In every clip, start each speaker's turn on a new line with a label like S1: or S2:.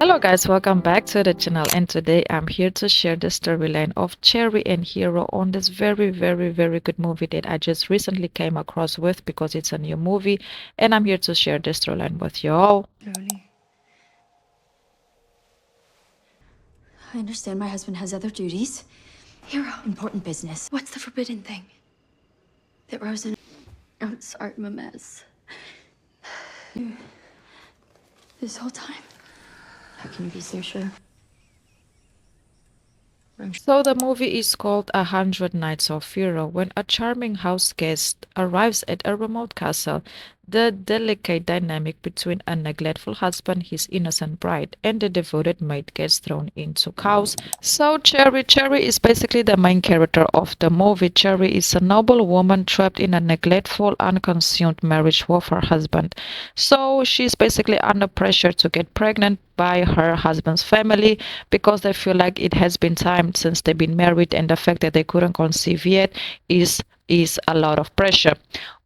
S1: Hello guys, welcome back to the channel, and today I'm here to share the storyline of Cherry and Hero on this very good movie that I just recently came across with because it's a new movie, and I'm here to share the storyline with you all.
S2: Slowly. I understand my husband has other duties. Hero. Important business. What's the forbidden thing? That Rose and... I'm sorry, I'm a mess. This whole time. How can you be so sure?
S1: So the movie is called 100 Nights of Hero. When a charming house guest arrives at a remote castle, the delicate dynamic between a neglectful husband, his innocent bride, and the devoted maid gets thrown into chaos. So Cherry is basically the main character of the movie. Cherry is a noble woman trapped in a neglectful, unconsumed marriage with her husband. So she's basically under pressure to get pregnant by her husband's family because they feel like it has been time since they've been married, and the fact that they couldn't conceive yet is a lot of pressure.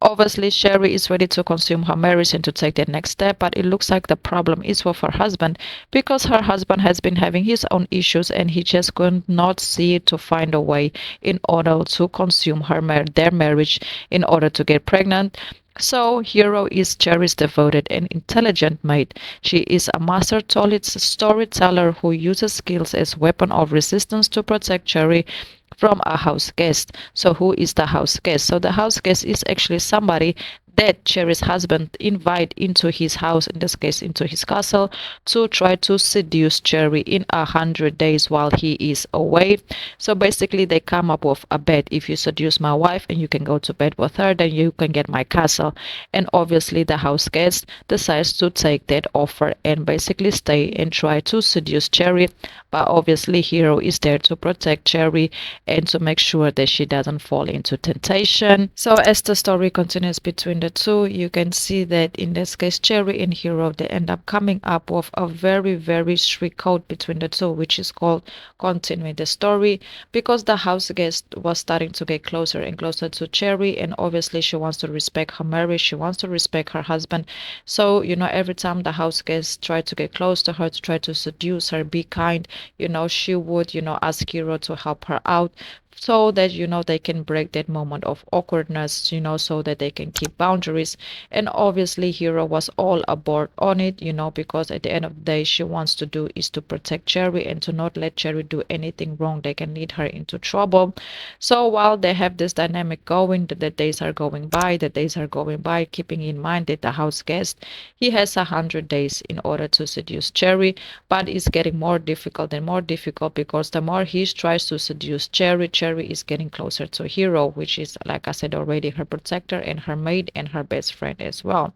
S1: Obviously, Sherry is ready to consume her marriage and to take the next step, but it looks like the problem is with her husband because her husband has been having his own issues and he just could not see to find a way in order to consume their marriage in order to get pregnant. So, Hero is Cherry's devoted and intelligent mate. She is a master storyteller who uses skills as weapon of resistance to protect Cherry from a house guest. So, who is the house guest? So, the house guest is actually somebody that Cherry's husband invite into his house, in this case into his castle, to try to seduce Cherry in 100 days while he is away. So basically they come up with a bet: if you seduce my wife and you can go to bed with her, then you can get my castle. And obviously the house guest decides to take that offer and basically stay and try to seduce Cherry, but obviously Hero is there to protect Cherry and to make sure that she doesn't fall into temptation. So as the story continues between the two, you can see that in this case Cherry and Hero, they end up coming up with a very strict code between the two, which is called continuing the story, because the house guest was starting to get closer and closer to Cherry, and obviously she wants to respect her marriage, she wants to respect her husband. So every time the house guest tried to get close to her, to try to seduce her, be kind, she would ask Hero to help her out, so that they can break that moment of awkwardness, so that they can keep boundaries. And obviously Hero was all aboard on it, because at the end of the day she wants to do is to protect Cherry and to not let Cherry do anything wrong that can lead her into trouble. So while they have this dynamic going, the days are going by, keeping in mind that the house guest, he has 100 days in order to seduce Cherry, but it's getting more difficult and more difficult because the more he tries to seduce Cherry, Cherry is getting closer to Hero, which is, like I said already, her protector and her maid and her best friend as well.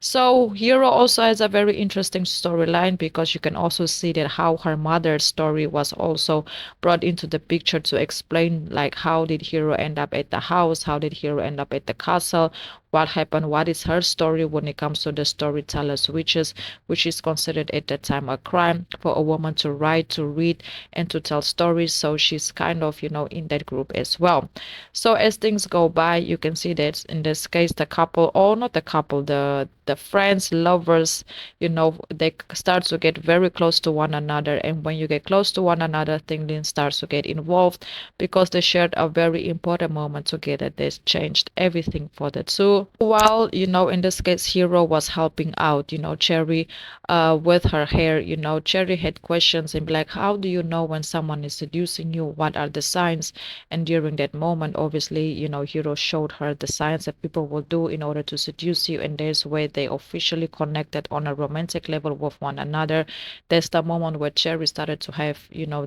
S1: So Hero also has a very interesting storyline because you can also see that how her mother's story was also brought into the picture to explain, like, how did Hero end up at the house, how did Hero end up at the castle, what happened, what is her story when it comes to the storyteller's witches, which is considered at that time a crime for a woman to write, to read, and to tell stories. So she's kind of in that group as well. So as things go by, you can see that in this case the couple, or not the couple, the friends, lovers, they start to get very close to one another. And when you get close to one another, things starts to get involved because they shared a very important moment together that changed everything for the two. While in this case Hero was helping out Cherry with her hair, Cherry had questions and be like, how do you know when someone is seducing you, what are the signs? And during that moment, obviously, Hero showed her the signs that people will do in order to seduce you, and there's where they officially connected on a romantic level with one another. That's the moment where Cherry started to have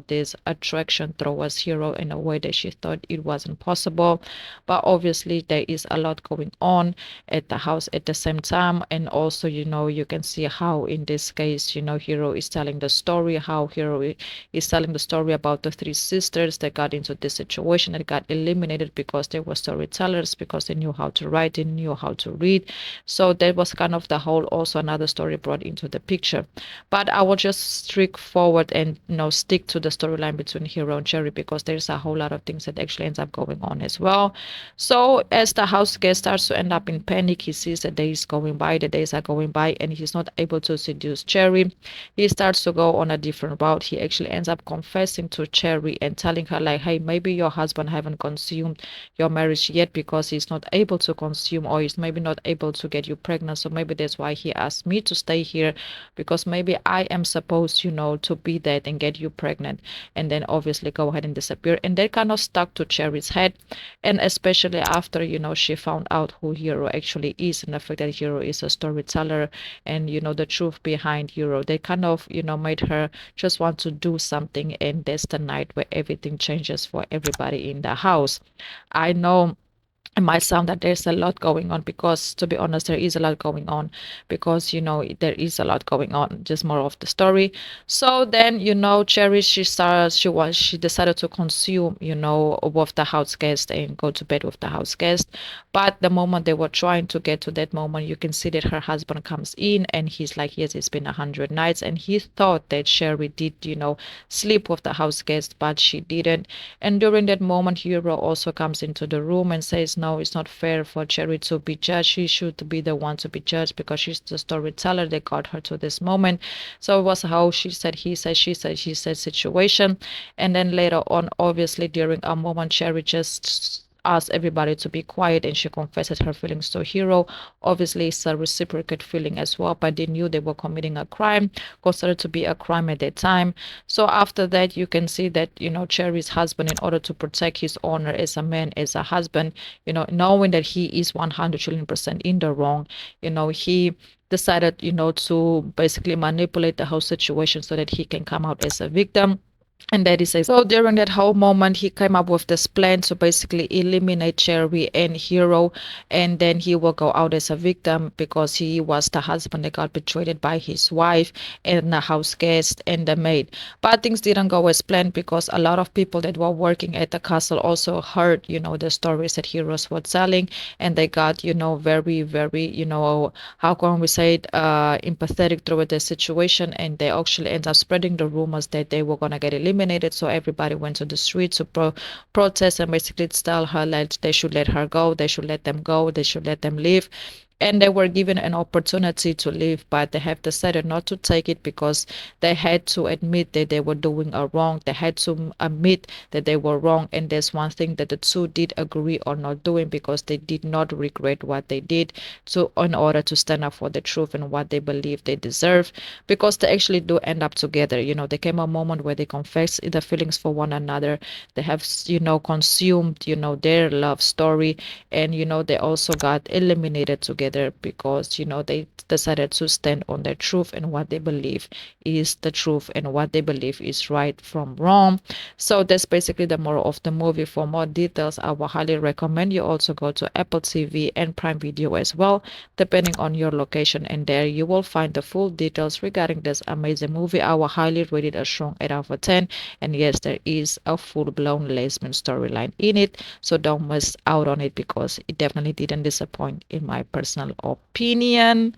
S1: this attraction towards Hero in a way that she thought it wasn't possible. But obviously there is a lot going on at the house at the same time. And also you can see how in this case Hero is telling the story, how Hero is telling the story about the three sisters that got into this situation, that got eliminated because they were storytellers, because they knew how to write, they knew how to read. So that was kind of the whole, also another story brought into the picture. But I will just streak forward and stick to the storyline between Hero and Cherry, because there's a whole lot of things that actually ends up going on as well. So as the house guest starts to end up in panic. He sees the days going by, the days are going by, and he's not able to seduce Cherry. He starts to go on a different route. He actually ends up confessing to Cherry and telling her like, hey, maybe your husband haven't consumed your marriage yet because he's not able to consume, or he's maybe not able to get you pregnant. So maybe that's why he asked me to stay here, because maybe I am supposed, to be that and get you pregnant, and then obviously go ahead and disappear. And that kind of stuck to Cherry's head. And especially after, she found out who Hero actually is, and the fact that Hero is a storyteller, and the truth behind Hero, they kind of made her just want to do something. And that's the night where everything changes for everybody in the house. I know it might sound that there's a lot going on, because to be honest, there is a lot going on, because there is a lot going on, just more of the story. So then, Cherry, she decided to consume, with the house guest and go to bed with the house guest. But the moment they were trying to get to that moment, you can see that her husband comes in and he's like, yes, it's been 100 nights, and he thought that Cherry did, sleep with the house guest, but she didn't. And during that moment, Hero also comes into the room and says, no, it's not fair for Cherry to be judged. She should be the one to be judged, because she's the storyteller that got her to this moment. So it was how she said, he said, she said situation. And then later on, obviously, during a moment, Cherry just asked everybody to be quiet, and she confesses her feelings to Hero. Obviously, it's a reciprocate feeling as well, but they knew they were committing a crime, considered to be a crime at that time. So after that, you can see that, Cherry's husband, in order to protect his honor as a man, as a husband, knowing that he is 100% in the wrong, he decided, to basically manipulate the whole situation so that he can come out as a victim. And that is it. So during that whole moment, he came up with this plan to basically eliminate Cherry and Hero, and then he will go out as a victim, because he was the husband that got betrayed by his wife and the house guest and the maid. But things didn't go as planned, because a lot of people that were working at the castle also heard, the stories that Heroes were telling, and they got, very, very, how can we say it, empathetic through the situation, and they actually end up spreading the rumors that they were gonna get eliminated. So everybody went to the street to protest and basically tell her that they should let her go, they should let them go, they should let them leave. And they were given an opportunity to leave, but they have decided not to take it, because they had to admit that they were doing a wrong. They had to admit that they were wrong, and there's one thing that the two did agree on not doing, because they did not regret what they did, to in order to stand up for the truth and what they believe they deserve, because they actually do end up together. There came a moment where they confess their feelings for one another. They have consumed their love story, and they also got eliminated together, because they decided to stand on their truth and what they believe is the truth, and what they believe is right from wrong. So that's basically the moral of the movie. For more details, I will highly recommend you also go to Apple TV and Prime Video as well, depending on your location, and there you will find the full details regarding this amazing movie. I will highly rate it a strong 8 out of 10. And yes, there is a full-blown lesbian storyline in it, so don't miss out on it, because it definitely didn't disappoint in my personal opinion.